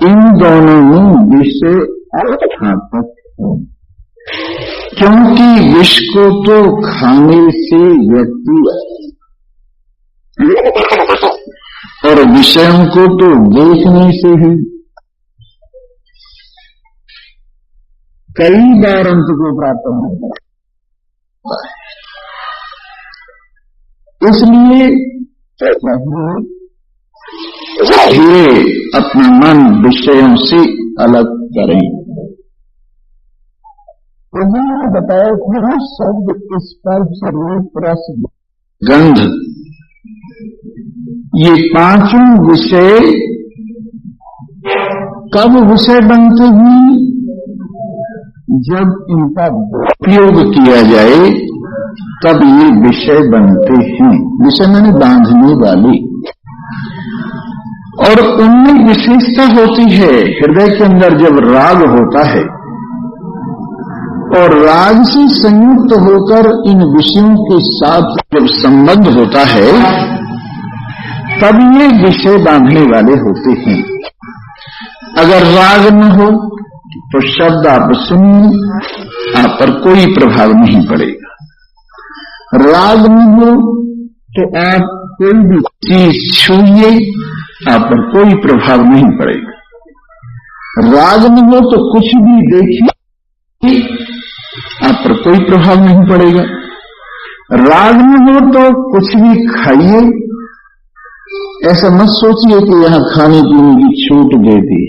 इन दोनों में विषय घातक है, क्योंकि विष को तो खाने से व्यक्ति और विषयों को तो देखने से ही कई बार अंत को प्राप्त होता है। इसलिए धीरे अपना मन विषयों से अलग करें। उन्होंने बताया कि शब्द, स्पर्श, रूप, रस, गंध, ये पांचों विषय कब विषय बनते हैं? जब इनका उपयोग किया जाए तब ये विषय बनते हैं। विषय मैंने बांधने वाले, और उनमें विशेषता होती है। हृदय के अंदर जब राग होता है और राग से संयुक्त होकर इन विषयों के साथ जब संबंध होता है तब ये विषय बांधने वाले होते हैं। अगर राग न हो तो शब्द आप सुनिए, आप पर कोई प्रभाव नहीं पड़ेगा। राग न हो तो आप कोई भी चीज छूइए, आप पर कोई प्रभाव नहीं पड़ेगा। राग न हो तो कुछ भी देखिए, आप पर कोई प्रभाव नहीं पड़ेगा। राग न हो तो कुछ भी खाइए, ऐसा मत सोचिए कि यहां खाने पीने की छूट दे दी,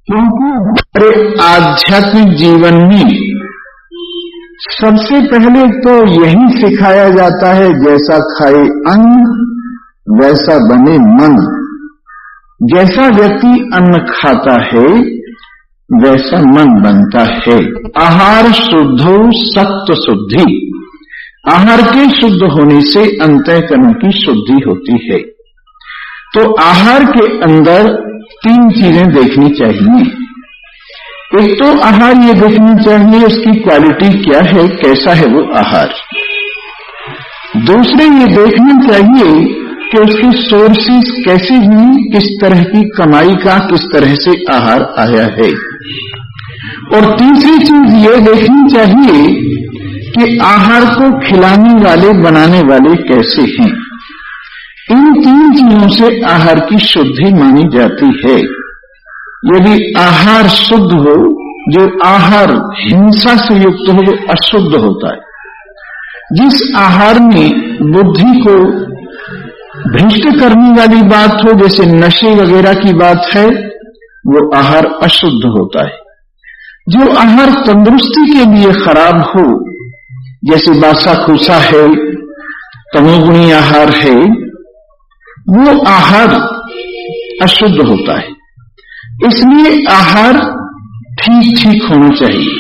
क्योंकि हमारे आध्यात्मिक जीवन में सबसे पहले तो यही सिखाया जाता है, जैसा खाए अन्न वैसा बने मन। जैसा व्यक्ति अन्न खाता है वैसा मन बनता है। आहार शुद्धो सत्व शुद्धि, आहार के शुद्ध होने से अंतःकरण की शुद्धि होती है। तो आहार के अंदर तीन चीजें देखनी चाहिए। एक तो आहार ये देखनी चाहिए उसकी क्वालिटी क्या है, कैसा है वो आहार। दूसरे ये देखना चाहिए कि उसकी सोर्सेस कैसे हुई, किस तरह की कमाई का किस तरह से आहार आया है। और तीसरी चीज ये देखनी चाहिए कि आहार को खिलाने वाले बनाने वाले कैसे हैं। इन तीन चीजों से आहार की शुद्धि मानी जाती है। यदि आहार शुद्ध हो, जो आहार हिंसा से युक्त हो, वो अशुद्ध होता है। जिस आहार में बुद्धि को भ्रष्ट करने वाली बात हो, जैसे नशे वगैरह की बात है, वो आहार अशुद्ध होता है। जो आहार तंदुरुस्ती के लिए खराब हो, जैसे बासा खूसा है, तमोगुणी आहार है, वो आहार अशुद्ध होता है। इसलिए आहार ठीक ठीक होना चाहिए।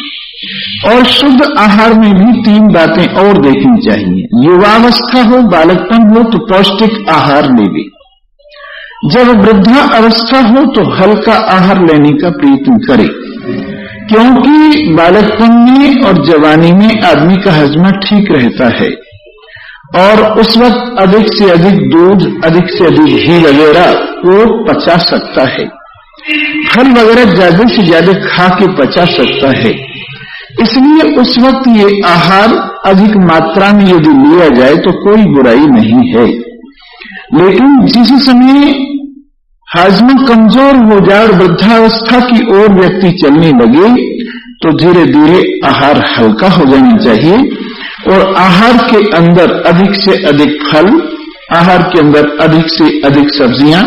और शुद्ध आहार में भी तीन बातें और देखनी चाहिए। युवावस्था हो, बालकपन हो तो पौष्टिक आहार लेवे। जब वृद्धा अवस्था हो तो हल्का आहार लेने का प्रयत्न करे, क्योंकि बालकपन में और जवानी में आदमी का हजमा ठीक रहता है और उस वक्त अधिक से अधिक दूध, अधिक से अधिक घी वगैरह वो पचा सकता है। फल वगैरह ज्यादा से ज्यादा खा के पचा सकता है। इसलिए उस वक्त ये आहार अधिक मात्रा में यदि लिया जाए तो कोई बुराई नहीं है। लेकिन जिस समय हाजमा कमजोर हो जाए और वृद्धावस्था की ओर व्यक्ति चलने लगे तो धीरे धीरे आहार हल्का हो जाना चाहिए और आहार के अंदर अधिक से अधिक फल, आहार के अंदर अधिक से अधिक सब्जियां,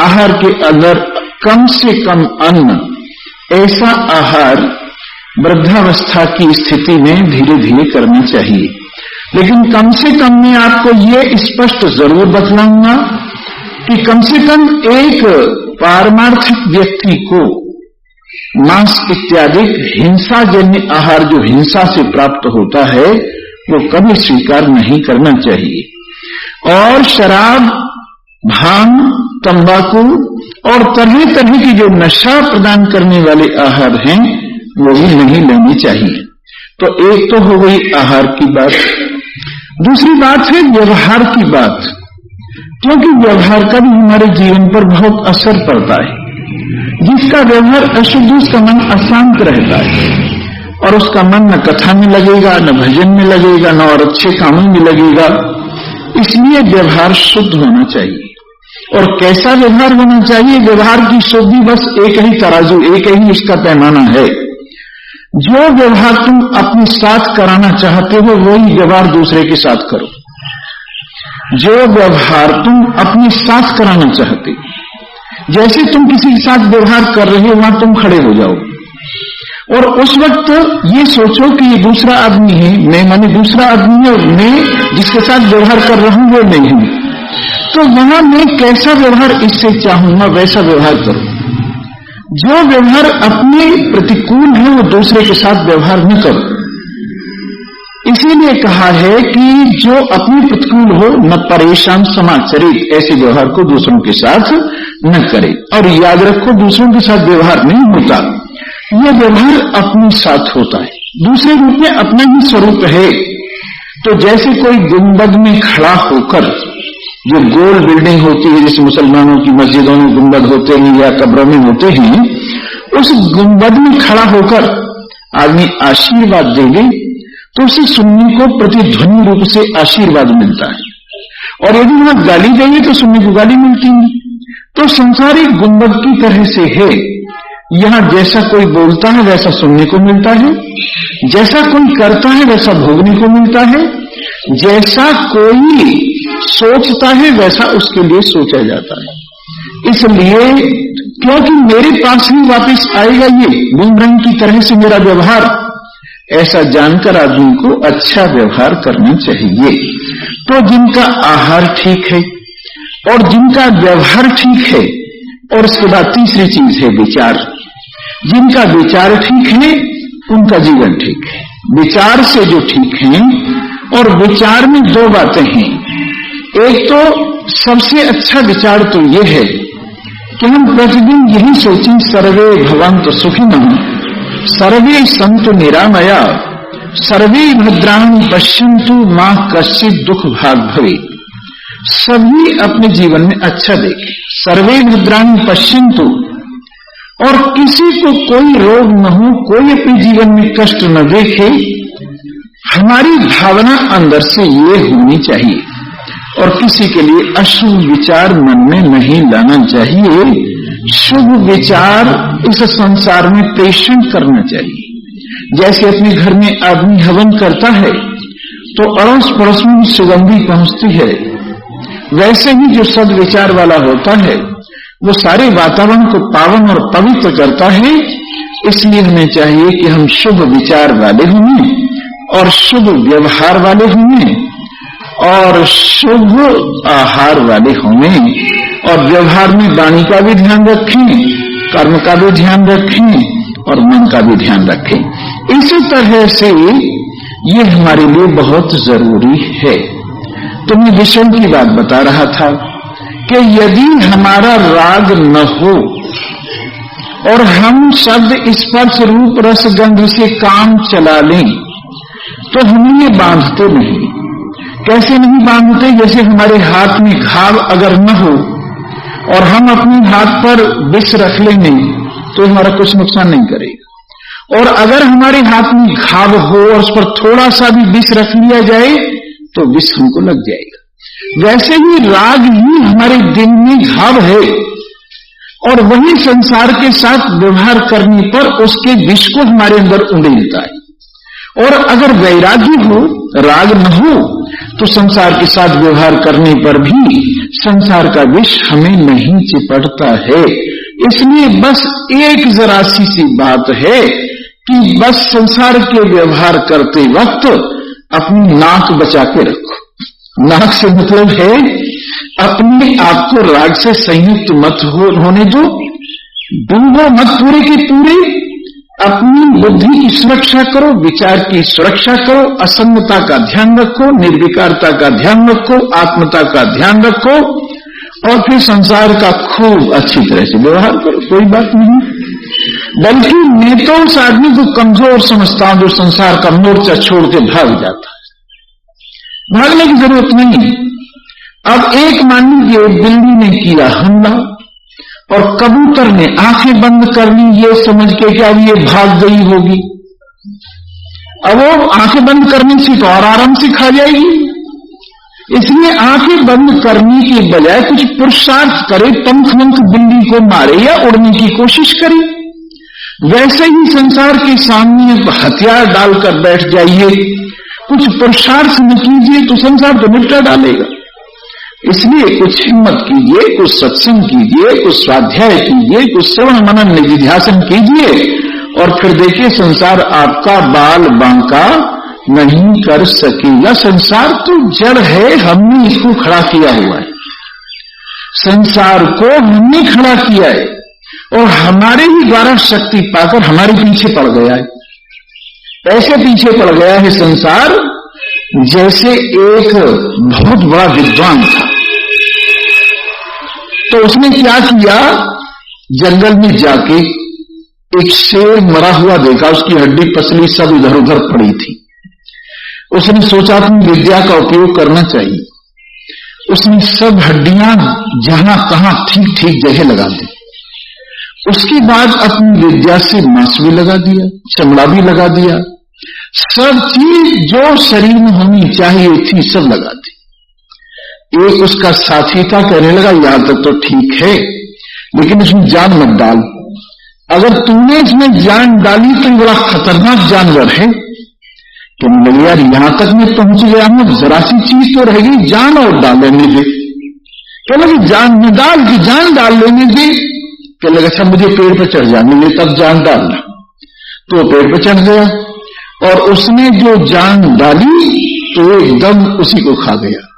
आहार के अंदर कम से कम अन्न, ऐसा आहार वृद्धावस्था की स्थिति में धीरे धीरे करना चाहिए। लेकिन कम से कम मैं आपको ये स्पष्ट जरूर बतलाऊंगा कि कम से कम एक पारमार्थिक व्यक्ति को मांस इत्यादि हिंसाजन्य आहार जो हिंसा से प्राप्त होता है वो कभी स्वीकार नहीं करना चाहिए। और शराब, भांग, तंबाकू और तरह तरह की जो नशा प्रदान करने वाले आहार हैं वो भी नहीं लेनी चाहिए। तो एक तो हो गई आहार की बात। दूसरी बात है व्यवहार की बात। क्योंकि व्यवहार का भी हमारे जीवन पर बहुत असर पड़ता है। जिसका व्यवहार अशुद्ध, उसका मन अशांत रहता है और उसका मन न कथा में लगेगा, न भजन में लगेगा, न और अच्छे कामों में लगेगा। इसलिए व्यवहार शुद्ध होना चाहिए। और कैसा व्यवहार होना चाहिए? व्यवहार की शुद्धि बस एक ही तराजू, एक ही इसका पैमाना है। जो व्यवहार तुम अपने साथ कराना चाहते हो वही व्यवहार दूसरे के साथ करो। जो व्यवहार तुम अपने साथ कराना चाहते हो, जैसे तुम किसी के साथ व्यवहार कर रहे हो वहां तुम खड़े हो जाओ और उस वक्त ये सोचो कि ये दूसरा आदमी है, मैं माने दूसरा आदमी है और मैं जिसके साथ व्यवहार कर रहा हूं वो नहीं हूं। तो वहां मैं कैसा व्यवहार इससे चाहूंगा वैसा व्यवहार करो। जो व्यवहार अपने प्रतिकूल है वो दूसरे के साथ व्यवहार न करो। इसीलिए कहा है कि जो अपने प्रतिकूल हो न परेशान समाचरित, ऐसे व्यवहार को दूसरों के साथ न करे। और याद रखो, दूसरों के साथ व्यवहार नहीं होता, यह व्यवहार अपने साथ होता है। दूसरे रूप में अपना ही स्वरूप है। तो जैसे कोई गुंबद में खड़ा होकर, जो गोल बिल्डिंग होती है, जैसे मुसलमानों की मस्जिदों में गुंबद होते हैं या कब्रों में होते हैं, उस गुंबद में खड़ा होकर आदमी आशीर्वाद देवे तो उसे सुनने को प्रतिध्वनि रूप से आशीर्वाद मिलता है। और यदि वहां गाली देंगे तो सुनने को गाली मिलती है। तो संसारिक गुंबद की तरह से है। यहां जैसा कोई बोलता है वैसा सुनने को मिलता है, जैसा कोई करता है वैसा भोगने को मिलता है, जैसा कोई सोचता है वैसा उसके लिए सोचा जाता है। इसलिए क्योंकि मेरे पास ही वापस आएगा ये बूमरंग की तरह से मेरा व्यवहार, ऐसा जानकर आदमी को अच्छा व्यवहार करना चाहिए। तो जिनका आहार ठीक है और जिनका व्यवहार ठीक है, और इसके बाद तीसरी चीज है विचार। जिनका विचार ठीक है उनका जीवन ठीक है। विचार से जो ठीक है, और विचार में दो बातें हैं। एक तो सबसे अच्छा विचार तो यह है कि हम प्रतिदिन यही सोचें, सर्वे भवन्तु सुखिनः, सर्वे सन्तु निरामया, सर्वे भद्राणि पश्यन्तु मा कश्चित् दुख भाग भवेत्। सभी अपने जीवन में अच्छा देखें, सर्वे भद्राणि पश्यन्तु, और किसी को कोई रोग न हो, कोई अपने जीवन में कष्ट न देखे। हमारी भावना अंदर से ये होनी चाहिए। और किसी के लिए अशुभ विचार मन में नहीं लाना चाहिए। शुभ विचार इस संसार में प्रेषण करना चाहिए। जैसे अपने घर में आदमी हवन करता है तो अड़ोस पड़ोस में सुगंधी पहुंचती है, वैसे ही जो सद्विचार वाला होता है वो सारे वातावरण को पावन और पवित्र करता है। इसलिए हमें चाहिए कि हम शुभ विचार वाले हों और शुभ व्यवहार वाले हों और शुभ आहार वाले हों, और व्यवहार में वाणी का भी ध्यान रखें, कर्म का भी ध्यान रखें और मन का भी ध्यान रखें। इसी तरह से ये हमारे लिए बहुत जरूरी है। तो मैं विषय की बात बता रहा था कि यदि हमारा राग न हो और हम शब्द स्पर्श रूप रस गंध से काम चला लें तो हमें ये बांधते नहीं। कैसे नहीं बांधते? जैसे हमारे हाथ में घाव अगर न हो और हम अपने हाथ पर विष रख लेंगे तो हमारा कुछ नुकसान नहीं करेगा, और अगर हमारे हाथ में घाव हो और उस पर थोड़ा सा भी विष रख लिया जाए तो विष हमको लग जाएगा। वैसे ही राग ही हमारे दिल में घाव है, और वही संसार के साथ व्यवहार करने पर उसके विष को हमारे अंदर उड़ेलता है। और अगर वैराग्य हो, राग न हो, तो संसार के साथ व्यवहार करने पर भी संसार का विष हमें नहीं चिपटता है। इसलिए बस एक जरा सी बात है कि बस संसार के व्यवहार करते वक्त अपनी नाक बचा के रखो। नाक से मतलब है अपने आप को राग से संयुक्त मत होने दो, डूबो मत पूरे के पूरे। अपनी बुद्धि की सुरक्षा करो, विचार की सुरक्षा करो, असंगता का ध्यान रखो, निर्विकारता का ध्यान रखो, आत्मता का ध्यान रखो, और फिर संसार का खूब अच्छी तरह से व्यवहार करो। कोई बात नहीं। बल्कि मैं तो उस आदमी को कमजोर समझता हूं जो संसार का मोर्चा छोड़ के भाग जाता है। भागने की जरूरत नहीं है। अब एक मान लीजिए बिल्ली ने किया हमला और कबूतर ने आंखें बंद कर ली ये समझ के कि अब ये भाग गई होगी। अब वो आंखें बंद करने से तो और आराम से खा जाएगी, इसलिए आंखें बंद करने के बजाय कुछ पुरुषार्थ करे, पंख वंख बिल्ली को मारे या उड़ने की कोशिश करे। वैसे ही संसार के सामने हथियार डालकर बैठ जाइए, कुछ पुरुषार्थ न कीजिए तो संसार तो निपटा डालेगा। इसलिए कुछ हिम्मत कीजिए, कुछ सत्संग कीजिए, कुछ स्वाध्याय कीजिए, कुछ श्रवण मनन निधिध्यासन कीजिए और फिर देखिए संसार आपका बाल बांका नहीं कर सकेगा। संसार तो जड़ है, हमने इसको खड़ा किया हुआ है, संसार को हमने खड़ा किया है और हमारे ही द्वारा शक्ति पाकर हमारे पीछे पड़ गया है। ऐसे पीछे पड़ गया है संसार जैसे एक बहुत बड़ा विद्वान था, तो उसने क्या किया, जंगल में जाके एक शेर मरा हुआ देखा, उसकी हड्डी पसली सब इधर उधर पड़ी थी। उसने सोचा कि विद्या का उपयोग करना चाहिए। उसने सब हड्डियां जहां कहां ठीक ठीक जगह लगा दी। उसके बाद अपनी विद्या से मांस भी लगा दिया, चमड़ा भी लगा दिया, सब चीज जो शरीर में होनी चाहिए थी सब लगा दी। एक उसका साथी था, कहने लगा यहां तक तो ठीक है लेकिन इसमें जान मत डाल, अगर तूने इसमें जान डाली तो बड़ा खतरनाक जानवर है। कहने लगे यार यहां तक मैं पहुंच गया हूं, जरा सी चीज तो रह गई, जान और डाल लेने दे। कहने लगे जान में डाल की जान डाल लेने दे। कहने लगे अच्छा मुझे पेड़ पर चढ़ जाने दे तब जान डालना। तो वो पेड़ पर चढ़ गया और उसने जो जान डाली तो एकदम उसी को खा गया।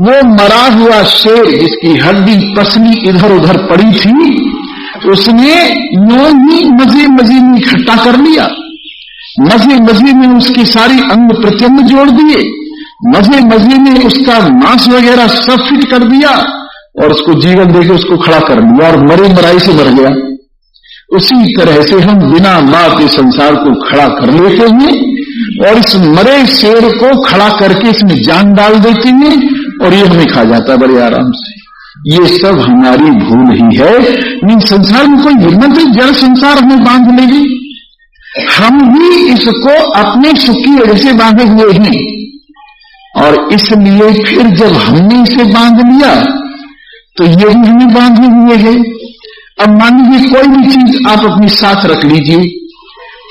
वो मरा हुआ शेर जिसकी हड्डी पसली इधर उधर पड़ी थी, उसने यूं ही मजे मजे में इकट्ठा कर लिया, मजे मजे में उसकी सारी अंग प्रत्यंग जोड़ दिए, मजे मजे में उसका मांस वगैरह सब फिट कर दिया और उसको जीवन देके उसको खड़ा कर लिया और मरे मराई से मर गया। उसी तरह से हम बिना मां के संसार को खड़ा कर लेते हैं और इस मरे शेर को खड़ा करके इसमें जान डाल देते हैं और ये हमें खा जाता है बड़े आराम से। ये सब हमारी भूल ही है। नहीं संसार में कोई हिम्मत है जड़ संसार हमें बांध लेगी, हम ही इसको अपने सुख की वजह से बांधे हुए हैं और इसलिए फिर जब हमने इसे बांध लिया तो ये भी हमें बांधे हुए है। अब मान लीजिए कोई भी चीज आप अपने साथ रख लीजिए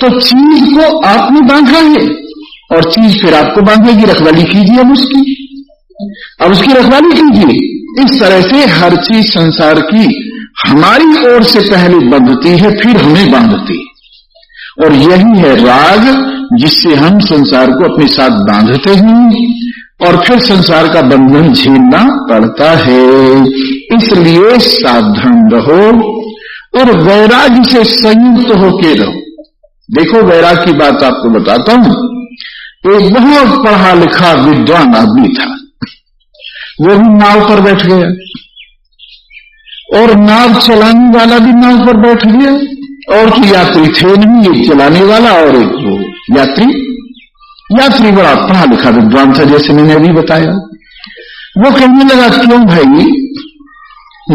तो चीज को आपने बांधा है और चीज फिर आपको बांधेगी, रखवाली कीजिए अब उसकी रखवाली कीजिए। इस तरह से हर चीज संसार की हमारी ओर से पहले बंधती है फिर हमें बांधती है और यही है राग जिससे हम संसार को अपने साथ बांधते हैं और फिर संसार का बंधन झेलना पड़ता है। इसलिए सावधान रहो और वैराग्य से संयुक्त होके रहो। देखो वैराग्य की बात आपको बताता हूं। एक बहुत पढ़ा लिखा विद्वान आदमी था, वो भी नाव पर बैठ गया और नाव चलाने वाला भी नाव पर बैठ गया और तो यात्री थे नहीं, एक चलाने वाला और एक वो यात्री बड़ा पढ़ा लिखा विद्वान था जैसे मैंने अभी बताया। वो कहने लगा क्यों भाई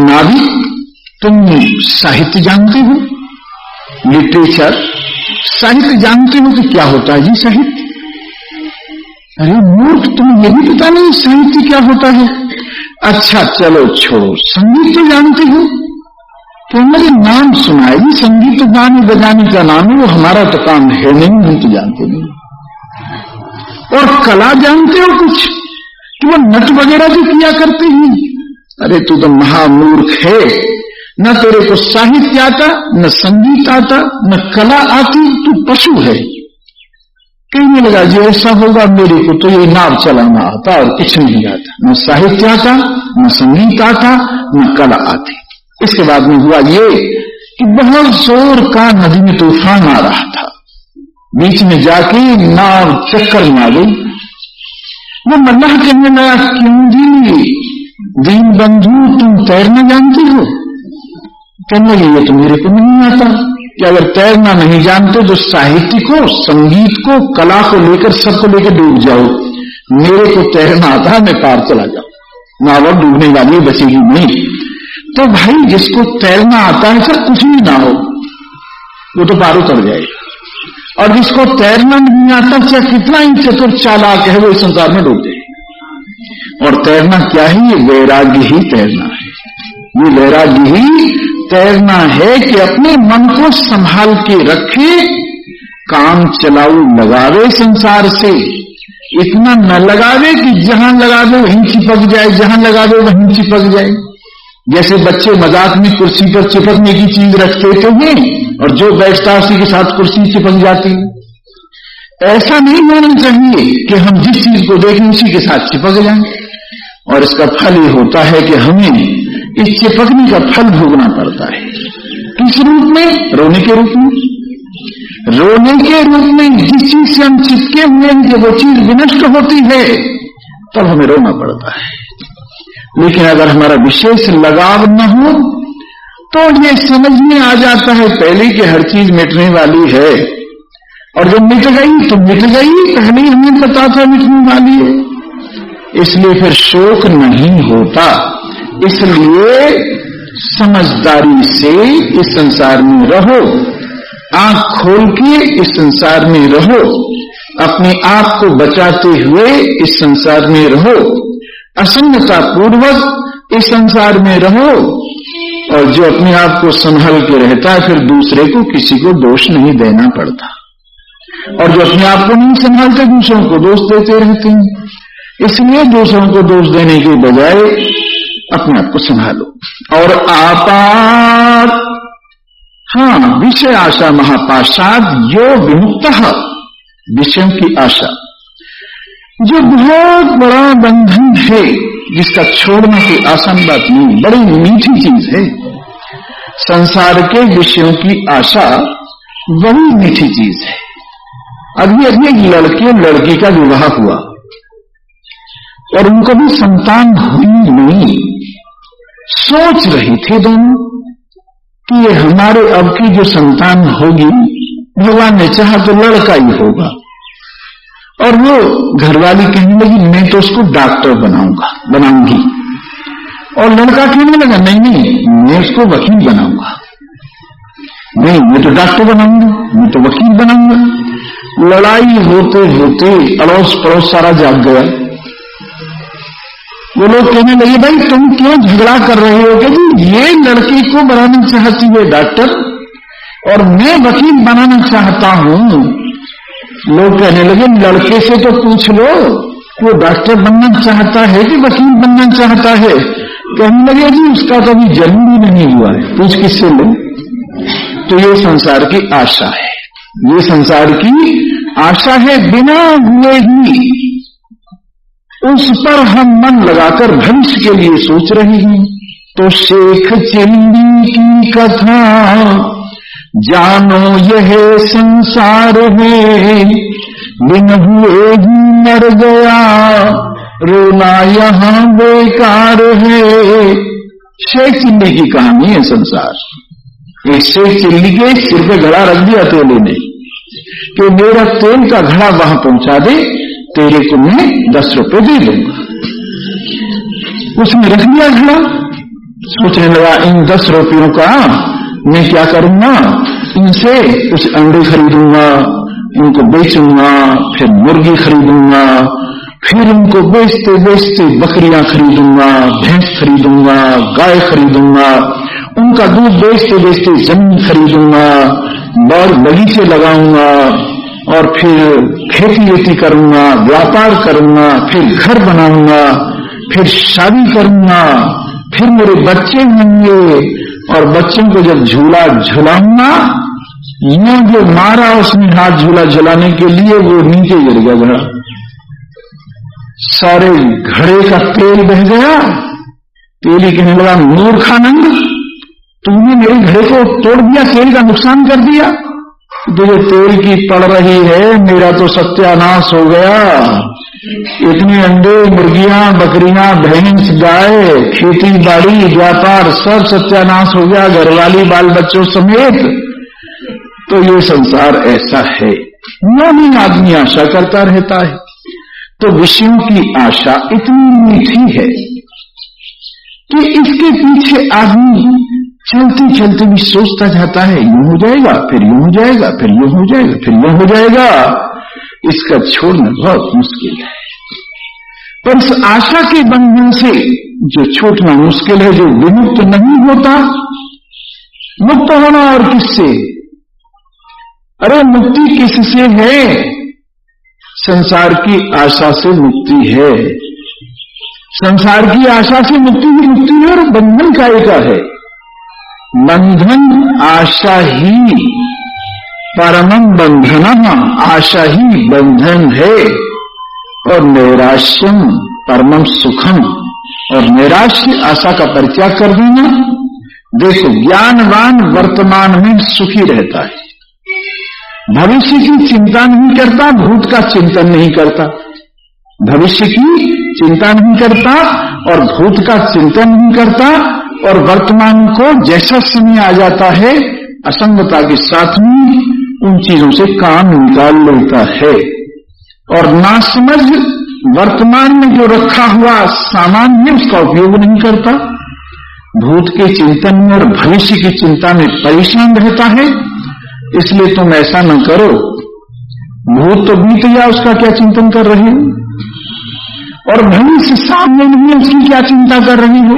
नाविक तुम साहित्य जानते हो, लिटरेचर साहित्य जानते हो कि क्या होता है जी साहित्य? अरे मूर्ख तुम्हें यही पता नहीं साहित्य क्या होता है? अच्छा चलो छोड़ो, संगीत तो जानते हो? तो मेरे नाम सुना है जी, संगीत तो गाने बजाने का नाम है, वो हमारा तो काम है नहीं, हम तो जानते नहीं। और कला जानते हो कुछ कि वो नट वगैरह भी किया करते हैं? अरे तू तो महामूर्ख है, न तेरे को साहित्य आता, न संगीत आता, न कला आती, तू पशु है। कहने लगा जी ऐसा होगा, मेरे को तो ये नाव चलाना आता और कुछ नहीं आता, न साहित्य आता, न संगीत आता, न कला आती। इसके बाद में हुआ ये कि बहुत जोर का नदी में तूफान आ रहा था, बीच में जाके नाव चक्कर में आ गई। वो मल्लाह कहने लगा क्यों जी दीन बंधु तुम तैरना जानते हो? कहने लगे ये तो मेरे को नहीं आता कि अगर तैरना नहीं जानते तो साहित्य को, संगीत को, कला को लेकर सबको लेकर डूब जाओ, मेरे को तैरना आता है, मैं पार चला जाऊं, नाव अब डूबने वाली बचेगी नहीं। तो भाई जिसको तैरना आता है सर कुछ भी ना हो वो तो पार उतर जाएगा, और जिसको तैरना नहीं आता चाहे कितना ही चतुर चालाक है वो इस संसार में डूब जाए। और तैरना क्या है? ये वैराग्य ही तैरना है। ये वैराग्य ही तैरना है कि अपने मन को संभाल के रखे, काम चलाऊ लगावे संसार से, इतना न लगावे कि जहां लगावे वहीं चिपक जाए, जहां लगावे वहीं चिपक जाए। जैसे बच्चे मजाक में कुर्सी पर चिपकने की चीज रखते हैं और जो बैठता उसी के साथ कुर्सी चिपक जाती। ऐसा नहीं होना चाहिए कि हम जिस चीज को देखें उसी के साथ चिपक जाएं, और इसका फल ये होता है कि हमें इस चिपकने का फल भोगना पड़ता है। किस रूप में? रोने के रूप में। रोने के रूप में जिस चीज से हम चिपके हुए हैं कि वो चीज विनष्ट होती है तब हमें रोना पड़ता है। लेकिन अगर हमारा विशेष लगाव न हो तो ये समझ में आ जाता है पहले कि हर चीज मिटने वाली है, और जब मिट गई तो मिट गई, पहले ही हमें पता था मिटने वाली है, इसलिए फिर शोक नहीं होता। इसलिए समझदारी से इस संसार में रहो, आंख खोल के इस संसार में रहो, अपने आप को बचाते हुए इस संसार में रहो, असंगता पूर्वक इस संसार में रहो, और जो अपने आप को संभाल के रहता है फिर दूसरे को किसी को दोष नहीं देना पड़ता, और जो अपने आप को नहीं संभालते दूसरों को दोष देते रहते हैं। इसलिए दूसरों को दोष देने के बजाय अपने आप को संभालो। और आपात, हाँ, विषय आशा महापाशाद यो विमुक्तः, विषयों की आशा जो बहुत बड़ा बंधन है जिसका छोड़ना कोई आसान बात नहीं, बड़ी मीठी चीज है। संसार के विषयों की आशा बड़ी मीठी चीज है। अभी एक लड़के लड़की का विवाह हुआ और उनको भी संतान हुई नहीं, सोच रही थी दोनों कि ये हमारे अब की जो संतान होगी भगवान ने चाहा तो लड़का ही होगा। और वो घरवाली कहने लगी मैं तो उसको डॉक्टर बनाऊंगी, और लड़का कहने लगा नहीं नहीं मैं उसको वकील बनाऊंगा, नहीं मैं तो डॉक्टर बनाऊंगा, मैं तो वकील बनाऊंगा। लड़ाई होते होते अड़ोस पड़ोस सारा जाग गया। वो लोग कहने लगे भाई तुम क्यों झगड़ा कर रहे हो कि जी ये लड़की को बनाना चाहती है डॉक्टर और मैं वकील बनाना चाहता हूं। लोग कहने लगे लड़के से तो पूछ लो वो डॉक्टर बनना चाहता है कि वकील बनना चाहता है। कहने लगे जी उसका तो अभी जन्म भी नहीं हुआ है, पूछ किससे लो। तो ये संसार की आशा है, ये संसार की आशा है। बिना हुए ही उस पर हम मन लगाकर भविष्य के लिए सोच रहे हैं। तो शेख चिल्ली की कथा जानो यह संसार है, बिन हुए ही मर गया रोना यहां बेकार है। शेख चिल्ली की कहानी है संसार। एक शेख चिल्ली के सिर पे घड़ा रख दिया तेले ने कि मेरा तेल का घड़ा वहां पहुंचा दे, तेरे को मैं 10 रुपए दे दूंगा। उसने रख दिया घड़ा, सोचने लगा इन 10 रुपयों का मैं क्या करूंगा, इनसे कुछ अंडे खरीदूंगा, इनको बेचूंगा, फिर मुर्गी खरीदूंगा, फिर उनको बेचते बेचते बकरियां खरीदूंगा, भैंस खरीदूंगा, गाय खरीदूंगा, उनका दूध बेचते बेचते जमीन खरीदूंगा, बाग बगीचे लगाऊंगा, और फिर खेती वेती करूंगा, व्यापार करूंगा, फिर घर बनाऊंगा, फिर शादी करूंगा, फिर मेरे बच्चे होंगे और बच्चों को जब झूला झुलाऊंगा, यूं जो मारा उसने हाथ झूला झुलाने के लिए वो नीचे गिर गया घड़ा, सारे घड़े का तेल बह गया। तेली कहने लगा मूर्खानंद तूने मेरे घड़े को तोड़ दिया, तेल का नुकसान कर दिया, तुझे तेल की पड़ रही है, मेरा तो सत्यानाश हो गया। इतने अंडे, मुर्गियां, बकरियां, भैंस, गाय, खेती बाड़ी, व्यापार सब सत्यानाश हो गया, घरवाली बाल बच्चों समेत। तो ये संसार ऐसा है, नहीं आदमी आशा करता रहता है। तो विषयों की आशा इतनी मीठी है कि इसके पीछे आदमी चलते चलते भी सोचता जाता है, यूं हो जाएगा, फिर यूं हो जाएगा, फिर यूं हो जाएगा, फिर यूं हो जाएगा। इसका छोड़ना बहुत मुश्किल है। पर इस आशा के बंधन से जो छूटना मुश्किल है, जो विमुक्त नहीं होता, मुक्त होना और किससे? अरे मुक्ति किससे है? संसार की आशा से मुक्ति है। संसार की आशा से मुक्ति ही मुक्ति है और बंधन का है। बंधन आशा ही परमं बंधन, आशा ही बंधन है। और नैराश्यम परमं सुखम, और नैराश्य आशा का परित्याग कर देना। देखो, ज्ञानवान वर्तमान में सुखी रहता है, भविष्य की चिंता नहीं करता, भूत का चिंतन नहीं करता। भविष्य की चिंता नहीं करता और भूत का चिंतन नहीं करता, और वर्तमान को जैसा समय आ जाता है असंगता के साथ में उन चीजों से काम निकाल लेता है। और नासमझ वर्तमान में जो रखा हुआ सामान है उसका उपयोग नहीं करता, भूत के चिंतन में और भविष्य की चिंता में परेशान रहता है। इसलिए तुम ऐसा न करो, भूत तो बीत गया, उसका क्या चिंतन कर रहे हो, और भविष्य सामने नहीं, उसकी क्या चिंता कर रही हो।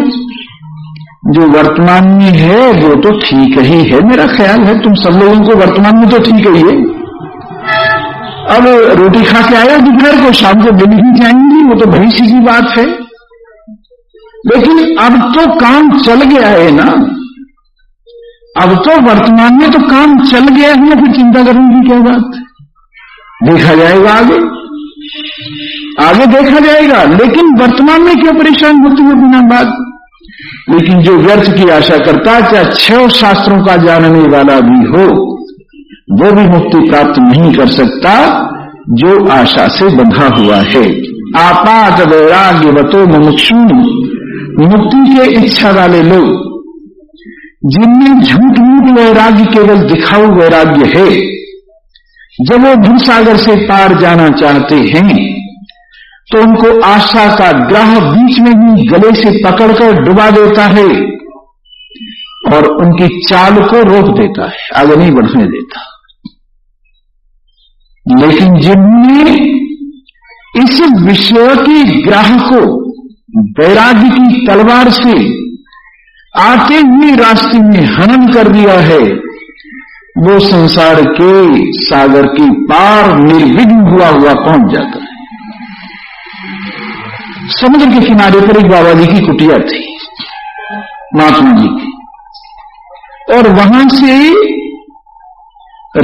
जो वर्तमान में है वो तो ठीक ही है, मेरा ख्याल है तुम सब लोगों को वर्तमान में तो ठीक ही है। अब रोटी खा के आया दोपहर को, शाम को मिल ही जाएंगी, वो तो भविष्य की बात है। लेकिन अब तो काम चल गया है ना, अब तो वर्तमान में तो काम चल गया है, फिर चिंता करने की क्या बात? देखा जाएगा आगे देखा जाएगा। लेकिन वर्तमान में क्यों परेशान होते हो बिना बात? लेकिन जो व्यर्थ की आशा करता, चाहे 6 शास्त्रों का जानने वाला भी हो, वो भी मुक्ति प्राप्त नहीं कर सकता जो आशा से बंधा हुआ है। आपात वैराग्यवतो मुमुक्षु, मुक्ति के इच्छा वाले लोग, जिनमें झूठ मूठ वैराग्य केवल दिखाऊ वैराग्य है, जब वो भूसागर से पार जाना चाहते हैं तो उनको आशा का ग्रह बीच में ही गले से पकड़कर डुबा देता है और उनकी चाल को रोक देता है, आगे नहीं बढ़ने देता। लेकिन जिनने इस विषय के ग्रह को वैराग्य की तलवार से आते हुए रास्ते में हनन कर दिया है, वो संसार के सागर के पार निर्विघ्न हुआ पहुंच जाता है। समुद्र के किनारे पर एक बाबा जी की कुटिया थी, महात्मा जी की, और वहां से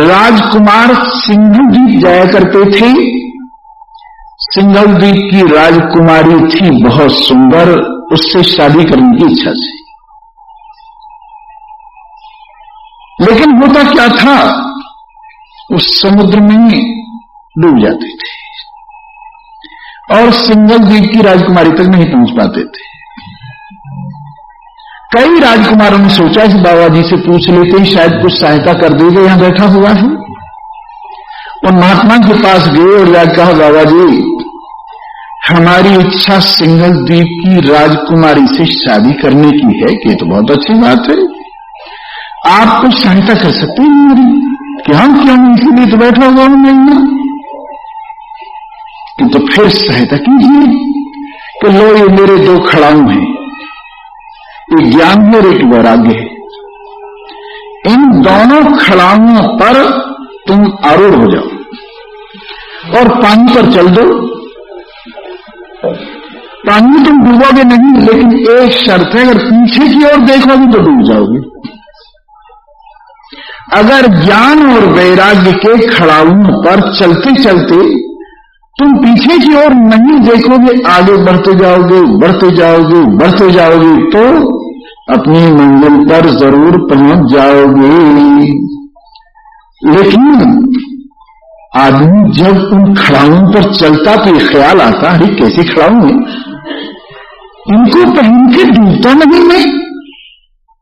राजकुमार सिंघलद्वीप जाया करते थे। सिंघलद्वीप की राजकुमारी थी बहुत सुंदर, उससे शादी करने की इच्छा से। लेकिन होता क्या था, उस समुद्र में डूब जाते थे और सिंघलद्वीप की राजकुमारी तक नहीं पहुंच पाते थे। कई राजकुमारों ने सोचा इस बाबा जी से पूछ लेते हैं, शायद कुछ सहायता कर देगा, यहां बैठा हुआ है। और महात्मा के पास गए और जाकर कहा, बाबा जी हमारी इच्छा सिंघलद्वीप की राजकुमारी से शादी करने की है, कि तो बहुत अच्छी बात है, आप कुछ सहायता कर सकते हैं हमारी? क्यों नहीं, इसीलिए तो बैठा हुआ हूं मैं। तो फिर सहायता कीजिए कि लो ये मेरे 2 खड़ाऊ हैं, एक ज्ञान है और एक वैराग्य है, इन दोनों खड़ाओं पर तुम आरूढ़ हो जाओ और पानी पर चल दो। पानी में तुम डूबोगे नहीं, लेकिन एक शर्त है, अगर पीछे की ओर देखोगे तो डूब जाओगे। अगर ज्ञान और वैराग्य के खड़ाओं पर चलते चलते तुम पीछे की ओर नहीं देखोगे, आगे बढ़ते जाओगे बढ़ते जाओगे बढ़ते जाओगे, तो अपनी मंजिल पर जरूर पहुंच जाओगे। लेकिन आदमी जब उन खड़ाओं पर चलता तो ये ख्याल आता है, कैसे खड़ाऊ है, इनको पहन के डूबता नहीं मैं,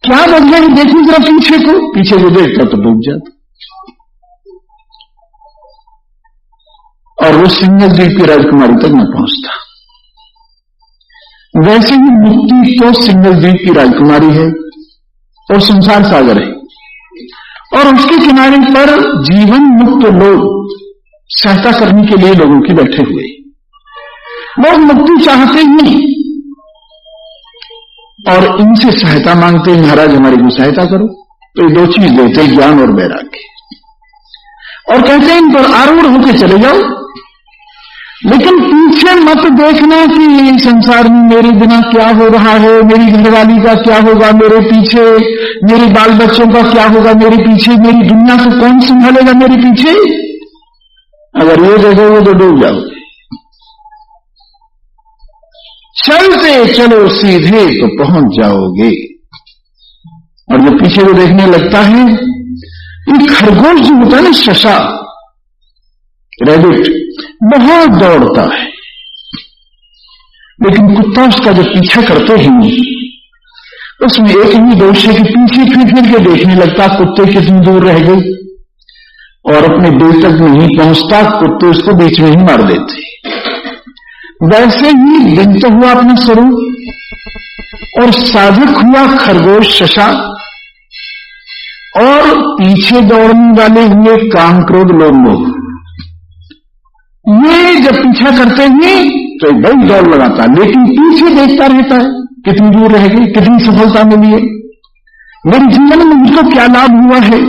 क्या बदला है, देखो जरा पीछे को देखता तो डूब जाता। और वो सिंघलद्वीप की राजकुमारी तक न पहुंचता। वैसे ही मुक्ति तो सिंगल द्वीप की राजकुमारी है और संसार सागर है, और उसके किनारे पर जीवन मुक्त लोग सहायता करने के लिए लोगों की बैठे हुए। लोग मुक्ति चाहते ही और इनसे सहायता मांगते हैं, महाराज हमारी को सहायता करो। तो ये दो चीज देते, ज्ञान और वैराग्य, और कहते हैं इन पर आरूढ़ होकर चले जाओ, लेकिन पीछे मत देखना कि संसार में मेरे बिना क्या हो रहा है, मेरी घरवाली का क्या होगा मेरे पीछे, मेरे बाल बच्चों का क्या होगा मेरे पीछे, मेरी दुनिया को कौन संभालेगा मेरे पीछे। अगर ये देखोगे तो डूब जाओगे। चलते चलो सीधे तो पहुंच जाओगे। और जब पीछे को देखने लगता है, ये खरगोश जो होता है ना, शशा, रैबिट, बहुत दौड़ता है, लेकिन कुत्ता उसका जब पीछा करते ही उसमें एक ही दोष है कि पीछे फिर के देखने लगता कुत्ते कितनी दूर रह गई, और अपने दिल तक नहीं पहुंचता, कुत्ते उसको बीच में ही मार देते। वैसे ही दिन तो हुआ अपना स्वरूप और साधक हुआ खरगोश शशा, और पीछे दौड़ने वाले हुए काम क्रोध लोग। ये जब पीछा करते हैं तो बड़ी दौड़ लगाता, लेकिन पीछे देखता रहता है कितनी दूर रह गई, कितनी सफलता मिली है, मेरे जीवन में मुझको क्या लाभ हुआ है,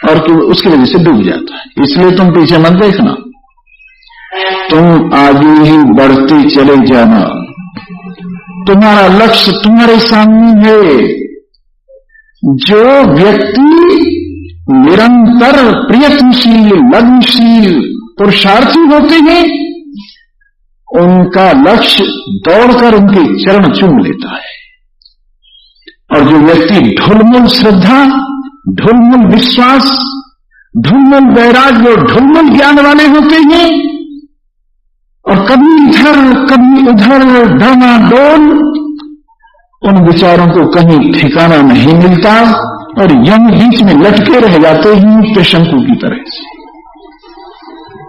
और उसकी वजह से डूब जाता है। इसलिए तुम पीछे मत देखना, तुम आगे ही बढ़ते चले जाना। तुम्हारा लक्ष्य तुम्हारे सामने है। जो व्यक्ति निरंतर प्रयत्नशील, लग्नशील, पुरुषार्थी होते हैं, उनका लक्ष्य दौड़कर उनके चरण चूम लेता है। और जो व्यक्ति ढुलमुल श्रद्धा, ढुलमुल विश्वास, ढुलमुल वैराग्य और ढुलमुल ज्ञान वाले होते हैं, और कभी इधर कभी उधर डामाडोल, उन विचारों को कहीं ठिकाना नहीं मिलता, और यम बीच में लटके रह जाते हैं त्रिशंकु की तरह से।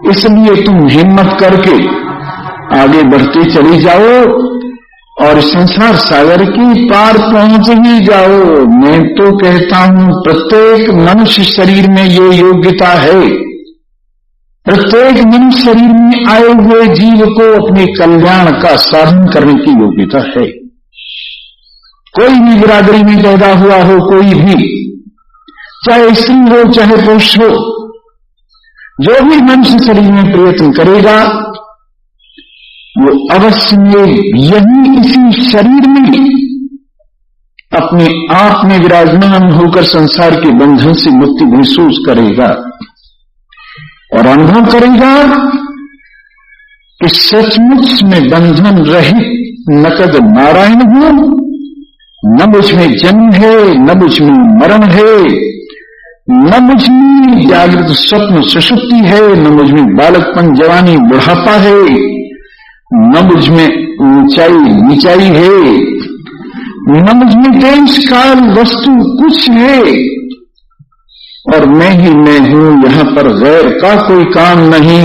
इसलिए तुम हिम्मत करके आगे बढ़ते चले जाओ और संसार सागर की पार पहुंच ही जाओ। मैं तो कहता हूं प्रत्येक मनुष्य शरीर में ये योग्यता है, प्रत्येक मनुष्य शरीर में आए हुए जीव को अपने कल्याण का साधन करने की योग्यता है। कोई भी बिरादरी में पैदा हुआ हो, कोई भी, चाहे स्त्री हो चाहे पुरुष हो, जो भी मनुष्य शरीर में प्रयत्न करेगा वो अवश्य में यही इसी शरीर में अपने आप में विराजमान होकर संसार के बंधन से मुक्ति महसूस करेगा, और अनुभव करेगा कि सचमुच में बंधन रहित नकद नारायण हूं, न मुझ में जन्म है, न मुझ में मरण है, न मुझ में जागृत स्वप्न सुषुप्ति है, न मुझ में बालकपन जवानी बुढ़ापा है, न मुझ में ऊंचाई नीचाई है, न मुझ में देश काल वस्तु कुछ है, और मैं ही मैं हूं, यहां पर गैर का कोई काम नहीं,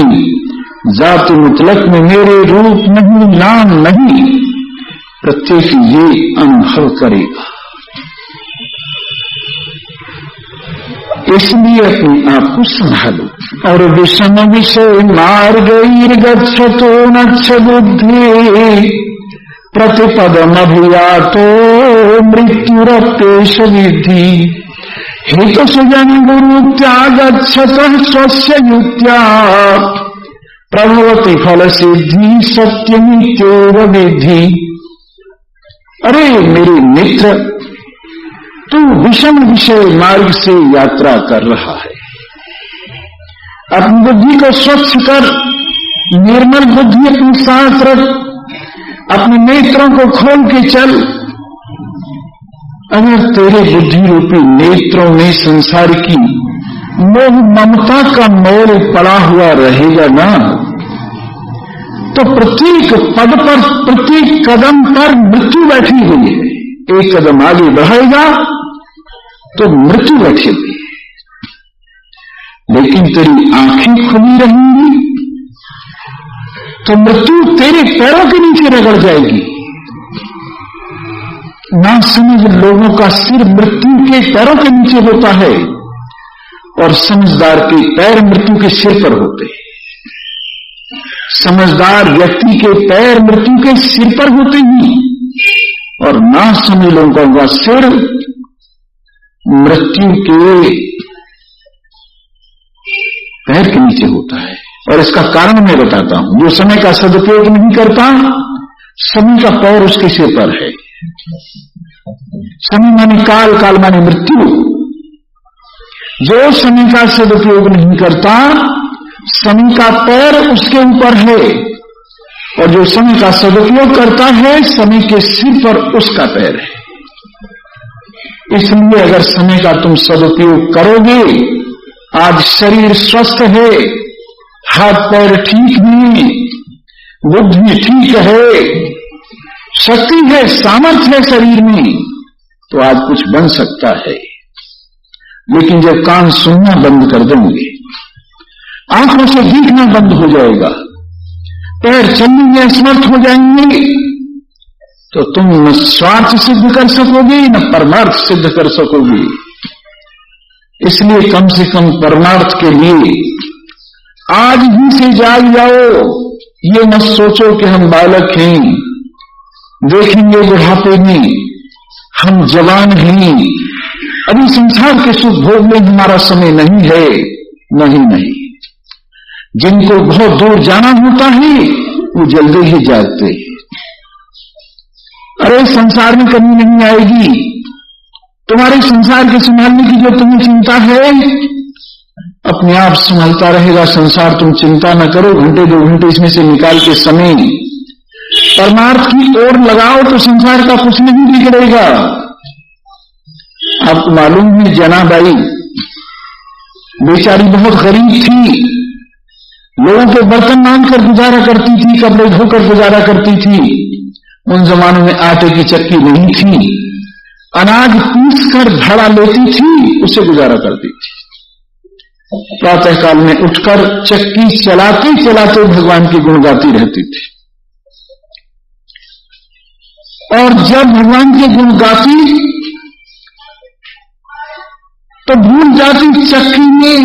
जात मुतलक में मेरे रूप नहीं, नाम नहीं। प्रत्येक ये अनुभव करेगा। इसलिए अपने आप को संभालो। और विषम विषय मार्गैर्गच्छतो नच्छ बुद्धि प्रतिपदमभियातो मृत्युरप्येष विद्धि हेतु सुजन गुरु त्यागच्छतः स्वस्य युक्त्या प्रभवति फल सिद्धि सत्यमित्येव विद्धि। अरे मेरे मित्र, तू विषम विषय मार्ग से यात्रा कर रहा है। अपनी बुद्धि को स्वच्छ कर, निर्मल बुद्धि अपने साथ रख, अपने नेत्रों को खोल के चल। अगर तेरे बुद्धि रूपी नेत्रों में संसार की मोह ममता का मोल पड़ा हुआ रहेगा ना, तो प्रत्येक पद पर, प्रत्येक कदम पर मृत्यु बैठी हुई है। एक कदम आगे बढ़ाएगा तो मृत्यु बैठी हुई है। लेकिन तेरी आंखें खुली रहेंगी तो मृत्यु तेरे पैरों के नीचे रगड़ जाएगी। नासमझ लोगों का सिर मृत्यु के पैरों के नीचे होता है और समझदार के पैर मृत्यु के सिर पर होते हैं। समझदार व्यक्ति के पैर मृत्यु के सिर पर होते हैं और नासमझ लोगों का सिर मृत्यु के पैर के नीचे होता है। और इसका कारण मैं बताता हूं। जो समय का सदुपयोग नहीं करता, समय का पैर उसके सिर पर है। समय माने काल, काल माने मृत्यु। जो समय का सदुपयोग नहीं करता, समय का पैर उसके ऊपर है, और जो समय का सदुपयोग करता है, समय के सिर पर उसका पैर है। इसलिए अगर समय का तुम सदुपयोग करोगे, आज शरीर स्वस्थ है, हाथ पैर ठीक है, बुद्धि ठीक है, शक्ति है, सामर्थ्य है शरीर में, तो आज कुछ बन सकता है। लेकिन जब कान सुनना बंद कर देंगे, आंखों से दिखना बंद हो जाएगा, पैर चलने में असमर्थ हो जाएंगे, तो तुम न स्वार्थ सिद्ध कर सकोगे न परमार्थ सिद्ध कर सकोगे। इसलिए कम से कम परमार्थ के लिए आज ही से जाग जाओ। ये मत सोचो कि हम बालक हैं, देखेंगे बुढ़ापे में, हम जवान हैं, अभी संसार के सुख भोग में हमारा समय नहीं है। नहीं नहीं, जिनको बहुत दूर जाना होता है वो जल्दी ही जागते हैं। अरे संसार में कमी नहीं आएगी, तुम्हारे संसार के संभालने की जो तुम्हें चिंता है, अपने आप संभालता रहेगा संसार। तुम चिंता न करो, घंटे 2 घंटे इसमें से निकाल के समय परमार्थ की ओर लगाओ तो संसार का कुछ नहीं बिगड़ेगा। आपको मालूम है जनाबाई बेचारी बहुत गरीब थी, लोगों के बर्तन मांगकर गुजारा करती थी, कपड़े धोकर गुजारा करती थी। उन जमानों में आटे की चक्की नहीं थी, अनाज पीस कर धड़ा लेती थी, उससे गुजारा करती थी। प्रातः काल में उठकर चक्की चलाते चलाते भगवान की गुण गाती रहती थी, और जब भगवान के गुण गाती तो भूल जाती चक्की में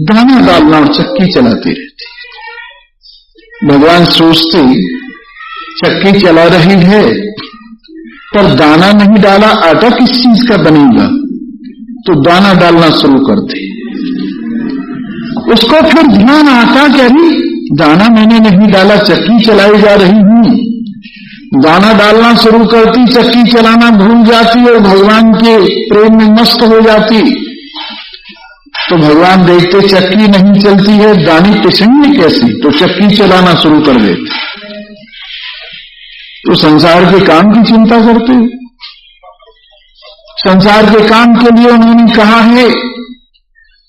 दाना डालना और चक्की चलाती रहती। भगवान सोचते चक्की चला रही है पर दाना नहीं डाला, आटा किस चीज का बनेगा, तो दाना डालना शुरू करते। उसको फिर ध्यान आता कि अरे दाना मैंने नहीं डाला, चक्की चलाई जा रही हूं। दाना डालना शुरू करती, चक्की चलाना भूल जाती और भगवान के प्रेम में मस्त हो जाती। तो भगवान देखते चक्की नहीं चलती है, दानी पिसेंगे कैसी, तो चक्की चलाना शुरू कर देते। तो संसार के काम की चिंता करते। संसार के काम के लिए उन्होंने कहा है,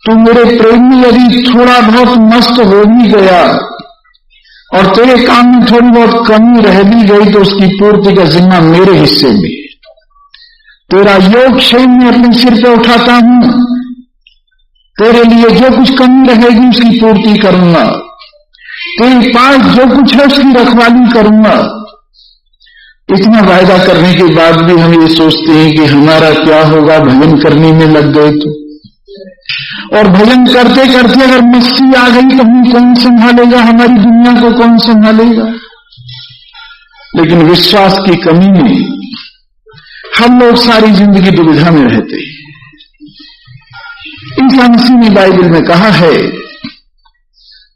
तू मेरे प्रेम में यदि थोड़ा बहुत मस्त हो भी गया और तेरे काम में थोड़ी बहुत कमी रह भी गई, तो उसकी पूर्ति का जिम्मा मेरे हिस्से में। तेरा योग क्षेम में अपने सिर पे उठाता हूं, तेरे लिए जो कुछ कमी रहेगी उसकी पूर्ति करूंगा, तेरे पास जो कुछ है उसकी रखवाली करूंगा। इतना वायदा करने के बाद भी हम ये सोचते हैं कि हमारा क्या होगा, भजन करने में लग गए तो, और भजन करते करते अगर मस्ती आ गई तो हमें कौन संभालेगा, हमारी दुनिया को कौन संभालेगा। लेकिन विश्वास की कमी में हम लोग सारी जिंदगी दुविधा में रहते हैं। ईसा मसीह ने बाइबल में कहा है,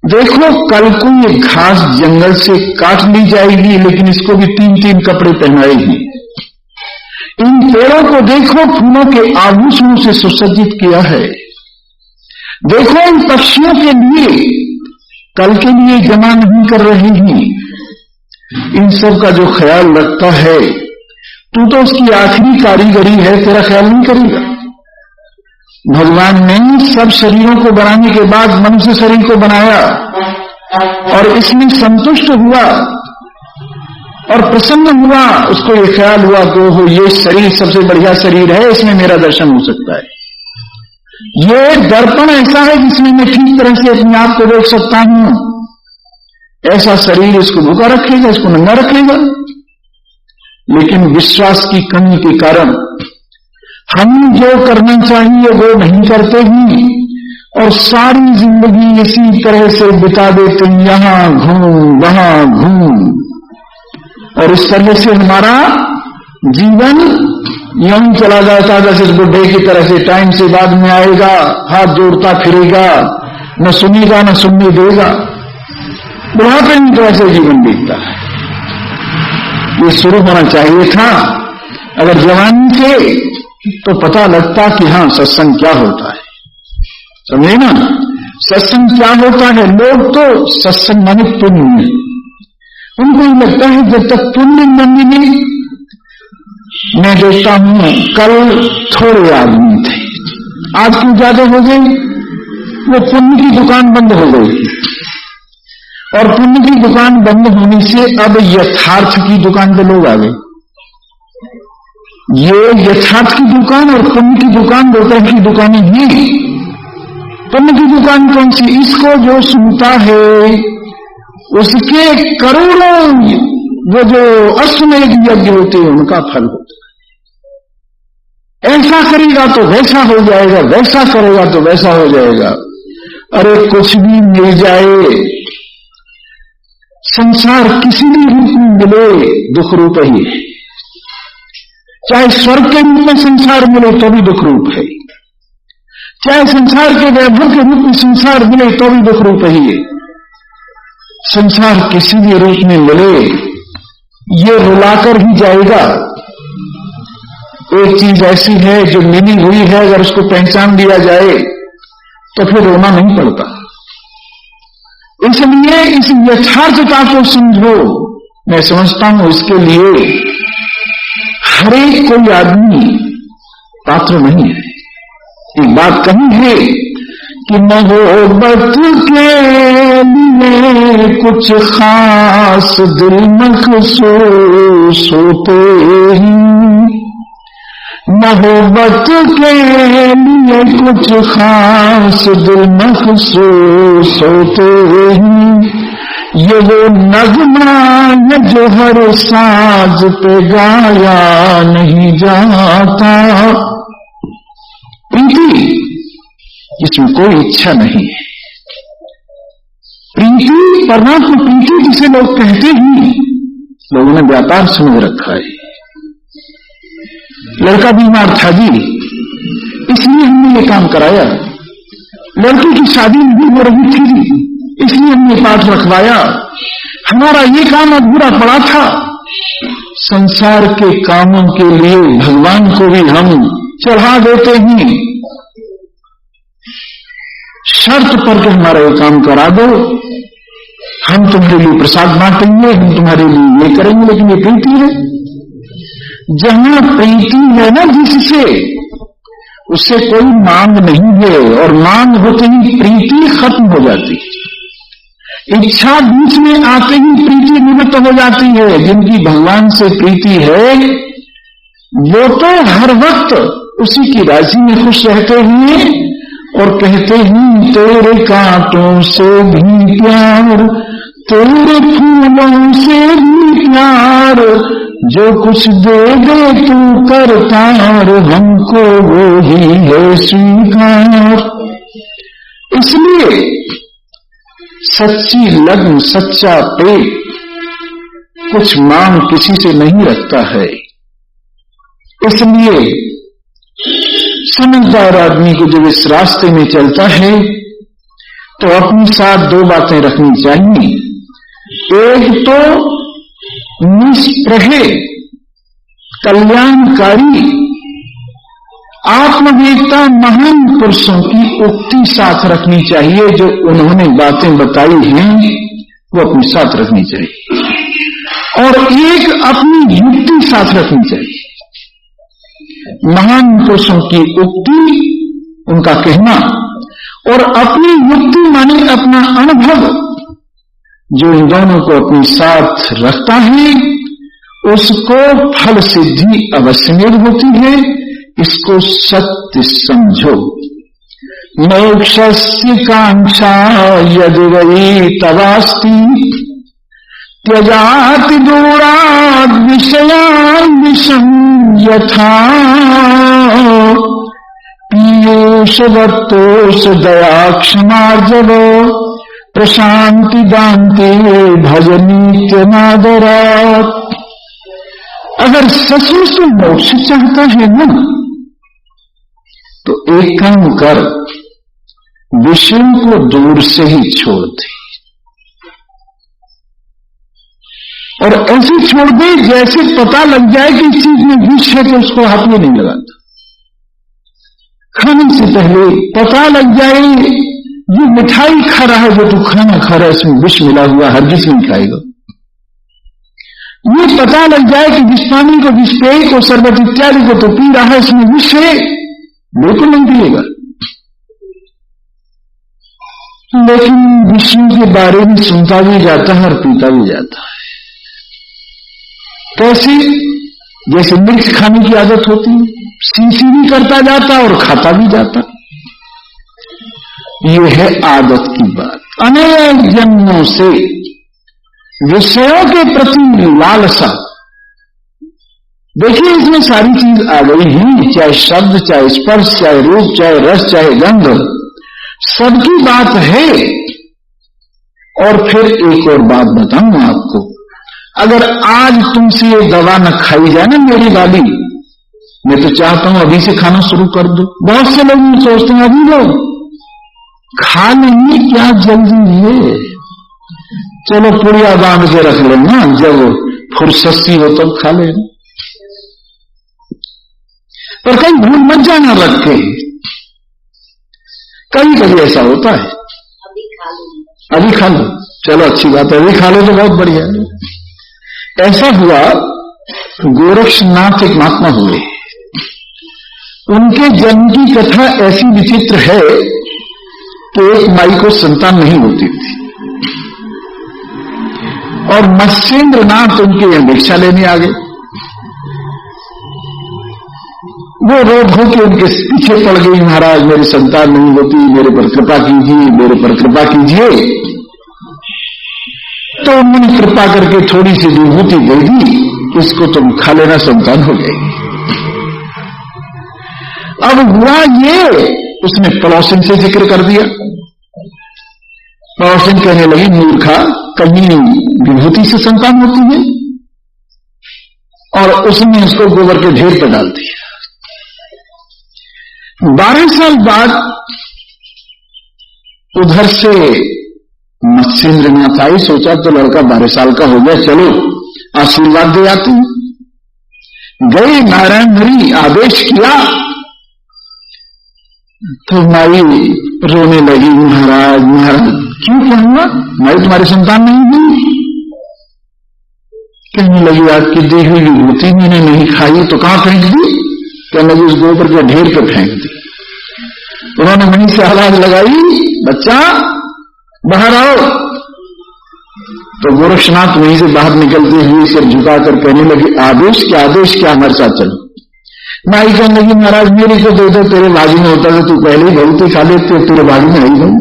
देखो कल को ये घास जंगल से काट ली जाएगी, लेकिन इसको भी 3-3 कपड़े पहनाएगी। इन पेड़ों को देखो, फूलों के आभूषणों से सुसज्जित किया है। देखो इन पक्षियों के लिए कल के लिए जमा नहीं कर रही हैं। इन सब का जो ख्याल रखता है, तू तो उसकी आखिरी कारीगरी है, तेरा ख्याल नहीं करेगा। भगवान ने सब शरीरों को बनाने के बाद मनुष्य शरीर को बनाया और इसमें संतुष्ट हुआ और प्रसन्न हुआ। उसको ये ख्याल हुआ कि ओहो ये शरीर सबसे बढ़िया शरीर है, इसमें मेरा दर्शन हो सकता है। ये दर्पण ऐसा है जिसमें मैं ठीक तरह से अपने आप को देख सकता हूं। ऐसा शरीर इसको भूखा रखेगा, इसको नंगा रखेगा। लेकिन विश्वास की कमी के कारण हम जो करना चाहिए वो नहीं करते ही और सारी जिंदगी इसी तरह से बिता देते हैं, यहां घूम वहां घूम, और इस तरह से हमारा जीवन यूं चला जाता है जैसे बुढ़े की तरह से, टाइम से बाद में आएगा, हाथ जोड़ता फिरेगा, न सुनेगा न सुनने देगा, बुढ़ापे में तो ऐसे जीवन बीतता है। ये शुरू होना चाहिए था अगर जवानी से, तो पता लगता कि हाँ सत्संग क्या होता है, समझे ना, सत्संग क्या होता है। लोग तो सत्संग माने पुण्य, उनको ही लगता है जब तक पुण्य न मिले। मैं देखता हूं कल थोड़े आदमी थे, आज क्यों ज्यादा हो गए, वो पुण्य की दुकान बंद हो गई, और पुण्य की दुकान बंद होने से अब यथार्थ की दुकान पे लोग आ गए। ये यथार्थ की दुकान और पुण्य की दुकान दो तरह की दुकानें हैं। पुण्य की दुकान कौन सी, इसको जो सुनता है उसके करोड़ों वो जो अश्वमेध यज्ञ होते हैं उनका फल होता है। ऐसा करेगा तो वैसा हो जाएगा, वैसा करेगा तो वैसा हो जाएगा। अरे कुछ भी मिल जाए, संसार किसी भी रूप में मिले दुख रूप ही है। चाहे स्वर्ग के रूप में संसार मिले तो भी दुख रूप है, चाहे संसार के वैभव के रूप में संसार मिले तो भी दुख रूप ही है। संसार किसी भी रूप में मिले ये रुलाकर ही जाएगा। एक चीज ऐसी है जो मिली हुई है, अगर उसको पहचान लिया जाए तो फिर रोना नहीं पड़ता। इसलिए इस यथार्थता को समझो। मैं समझता हूं इसके लिए हर एक कोई आदमी पात्र नहीं है। एक बात कही है कि मोहब्बत के लिए कुछ खास दिल मखसूस होते हैं, मोहब्बत के लिए कुछ खास दिल मखसूस होते हैं। ये वो नगमा है जो हर साज पे गाया नहीं जाता। प्रीति इसमें कोई इच्छा नहीं है। प्रीति परमात्मा प्रीति जिसे लोग कहते हैं, लोगों ने व्यापार समझ रखा है। लड़का बीमार था जी, इसलिए हमने ये काम कराया। लड़की की शादी नहीं हो रही थी जी, इसलिए हमने पाठ रखवाया। हमारा ये काम अधूरा पड़ा था। संसार के कामों के लिए भगवान को भी हम चढ़ा देते हैं, शर्त पर कि हमारा ये काम करा दो, हम तुम्हारे लिए प्रसाद बांटेंगे, हम तुम्हारे लिए ये करेंगे। लेकिन ये प्रीति है, जहां प्रीति है ना जिससे, उससे कोई मांग नहीं है, और मांग होते ही प्रीति खत्म हो जाती है। इच्छा बीच में आते ही प्रीति निवृत्त हो जाती है। जिनकी भगवान से प्रीति है वो तो हर वक्त उसी की राजी में खुश रहते हैं और कहते हैं तेरे कांटों से भी प्यार, तेरे फूलों से भी प्यार, जो कुछ दे दे तू करतार, हमको वो ही है स्वीकार। इसलिए सच्ची लगन, सच्चा प्रेम कुछ मांग किसी से नहीं रखता है। इसलिए समझदार आदमी को जब इस रास्ते में चलता है तो अपने साथ दो बातें रखनी चाहिए। एक तो निष्प्रहे कल्याणकारी आत्मवेत्ता महान पुरुषों की उक्ति साथ रखनी चाहिए। जो उन्होंने बातें बताई हैं वो अपने साथ रखनी चाहिए, और एक अपनी युक्ति साथ रखनी चाहिए। महान पुरुषों की उक्ति, उनका कहना, और अपनी युक्ति माने अपना अनुभव। जो इन दोनों को अपने साथ रखता है उसको फल सिद्धि अवश्य में होती है। इसको सत्य समझो। मोक्षस्य कांक्षा यदि वही तवास्ति, त्यजाति दूराद् विषयान् विषं यथा पीयूषवत्तोष दया क्षमार्जव प्रशांति दान्ते भजनीत्यनादरात्। अगर सचमुच तो मोक्ष चाहता है ना, तो एक काम कर, विषयों को दूर से ही छोड़ दे, और ऐसे छोड़ दे जैसे पता लग जाए कि इस चीज में विष है तो उसको हाथ में नहीं लगाता। खाने से पहले पता लग जाए ये मिठाई खा रहा है, जो तू खाना खा रहा है इसमें विष मिला हुआ, हरगिज नहीं खाएगा। ये पता लग जाए कि जिस पानी को, जिस पेय को, शरबत इत्यादि को तो पी रहा है इसमें विष है, बिल्कुल नहीं पिएगा। लेकिन विषयों के बारे में सुनता भी जाता है और पीता भी जाता है। कैसे? जैसे मिर्च खाने की आदत होती है, सीसी भी करता जाता और खाता भी जाता। ये है आदत की बात। अनेक जन्मों से विषयों के प्रति लालसा, देखिए इसमें सारी चीज आ गई है, चाहे शब्द, चाहे स्पर्श, चाहे रूप, चाहे रस, चाहे गंध, सबकी बात है। और फिर एक और बात बताऊं आपको, अगर आज तुमसे ये दवा न खाई जाए ना मेरी वाली, मैं तो चाहता हूं अभी से खाना शुरू कर दो। बहुत से लोग सोचते हैं अभी लो खा लेंगे, क्या जल्दी है, चलो पुड़िया बांध के रख लेना, जब फुर्सत सी हो तब खा लेना। पर कहीं भूल मत जाना रख के, कभी कभी ऐसा होता है अभी खा लो, चलो अच्छी बात है, अभी खा लो तो बहुत बढ़िया है। ऐसा हुआ, गोरक्षनाथ एक महात्मा हुए, उनके जन्म की कथा ऐसी विचित्र है कि एक माई को संतान नहीं होती थी, और मत्स्येंद्रनाथ उनके यहां भिक्षा लेने आ गए। वो रो धो के उनके पीछे पड़ गई, महाराज मेरी संतान नहीं होती, मेरे पर कृपा कीजिए, मेरे पर कृपा कीजिए। तो उन्होंने कृपा करके थोड़ी सी विभूति दे दी, इसको तुम खा लेना, संतान हो जाएगी। अब हुआ ये, उसने पड़ोसन से जिक्र कर दिया। पड़ोसन कहने लगी, मूर्खा, कहीं विभूति से संतान होती है, और उसने उसको गोबर के ढेर पर डाल दिया। 12 साल बाद उधर से मत्स्येंद्रनाथ आई, सोचा तो लड़का 12 साल का हो गया, चलो आशीर्वाद दे आते हैं। गए, नारायण हरि आदेश किया, तो माई रोने लगी, महाराज महाराज क्यों, क्या हुआ, माई तुम्हारी संतान नहीं हुई? कहने लगी, आपकी दी हुई विभूति मैंने नहीं खाई, तो कहां फेंक दी? कहने लगी, उस गोबर के ढेर पर फेंक दी। उन्होंने वहीं से आवाज लगाई, बच्चा बाहर आओ। तो गोरक्षनाथ वहीं से बाहर निकलते हुए सिर झुकाकर कहने लगे, आदेश क्या, आदेश क्या, हमारे साथ चलो। माई कहने लगी, महाराज मेरी को दे दो, तेरे भागी में होता है, तू पहले ही बहुत खा लेते, तेरे भागी में आई नहीं।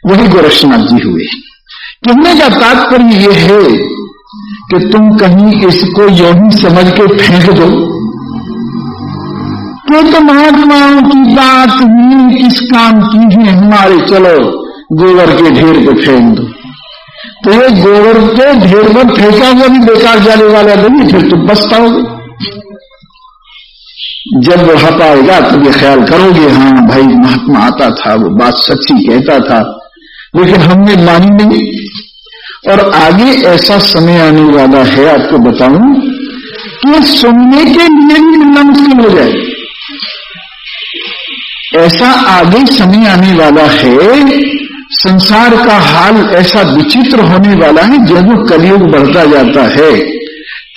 वही गोरक्षनाथ जी हुए। कहने का तात्पर्य यह है कि तुम कहीं इसको यूं ही समझ के फेंक दो कि तो महात्माओं की बात ही किस काम की है हमारे, चलो गोबर के ढेर पे फेंक दो। तो ये गोबर के ढेर पर फेंका हुआ भी बेकार जाने वाला नहीं, फिर तुम पछताओगे। जब बुढ़ापा आएगा तब ये ख्याल करोगे, हाँ भाई महात्मा आता था, वो बात सच्ची कहता था, लेकिन हमने मानी नहीं। और आगे ऐसा समय आने वाला है, आपको बताऊं कि सुनने के लिए भी मिलना मुश्किल हो जाए। ऐसा आगे समय आने वाला है, संसार का हाल ऐसा विचित्र होने वाला है। जब कलयुग बढ़ता जाता है,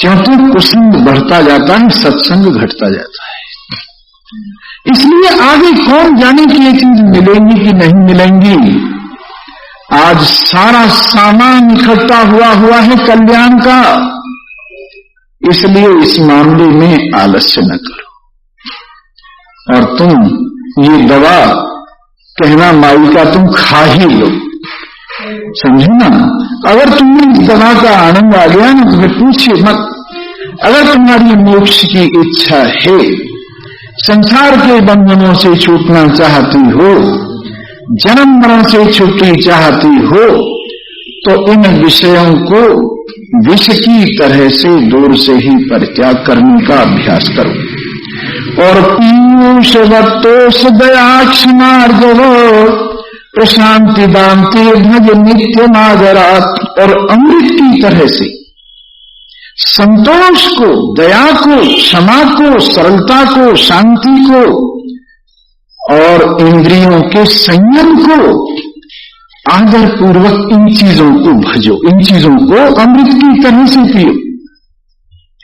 क्योंकि कुसंग बढ़ता जाता है, सत्संग घटता जाता है। इसलिए आगे कौन जाने की ये चीज मिलेंगी कि नहीं मिलेंगी। आज सारा सामान इकट्ठा हुआ है कल्याण का, इसलिए इस मामले में आलस्य न करो। और तुम ये दवा कहना माई का तुम खा ही लो, समझे ना? अगर तुम्हें इस दवा का आनंद आ गया ना तो फिर पूछिए मत। अगर तुम्हारी मोक्ष की इच्छा है, संसार के बंधनों से छूटना चाहती हो, जन्म मरण से छुट्टी चाहती हो, तो इन विषयों को विष की तरह से दूर से ही परित्याग करने का अभ्यास करो। और पीयूष वत्तोष दयाक्षमार्जव प्रशांति दांति भज नित्य नागरात। और अमृत की तरह से संतोष को, दया को, क्षमा को, सरलता को, शांति को और इंद्रियों के संयम को आदर पूर्वक इन चीजों को भजो, इन चीजों को अमृत की तरह से पियो।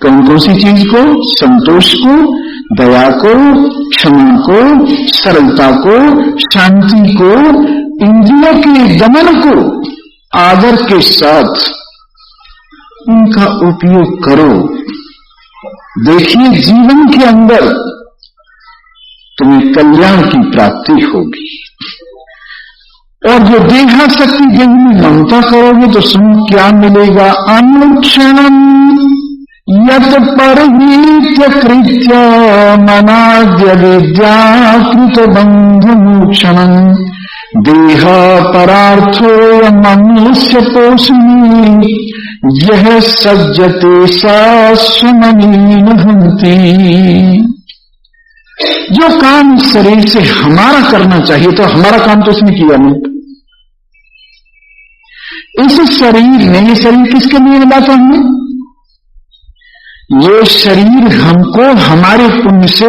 कौन कौन सी चीज को? संतोष को, दया को, क्षमा को, सरलता को, शांति को, इंद्रियों के दमन को आदर के साथ उनका उपयोग करो। देखिए जीवन के अंदर तुम्हें कल्याण की प्राप्ति होगी। और जो देहासक्ति देह में ममता करोगे तो सुन क्या मिलेगा? अनुक्षणम यत परहीत्य कृत्य मनाद्य विद्याकृत बंधु मोक्षणम देह परार्थो मनुष्य पोषणी यह सज्जते सास्वमनीन हंति। जो काम शरीर से हमारा करना चाहिए तो हमारा काम तो इसने किया नहीं। इस शरीर ने, ये शरीर किसके लिए मिला था हमें? ये शरीर हमको हमारे पुण्य से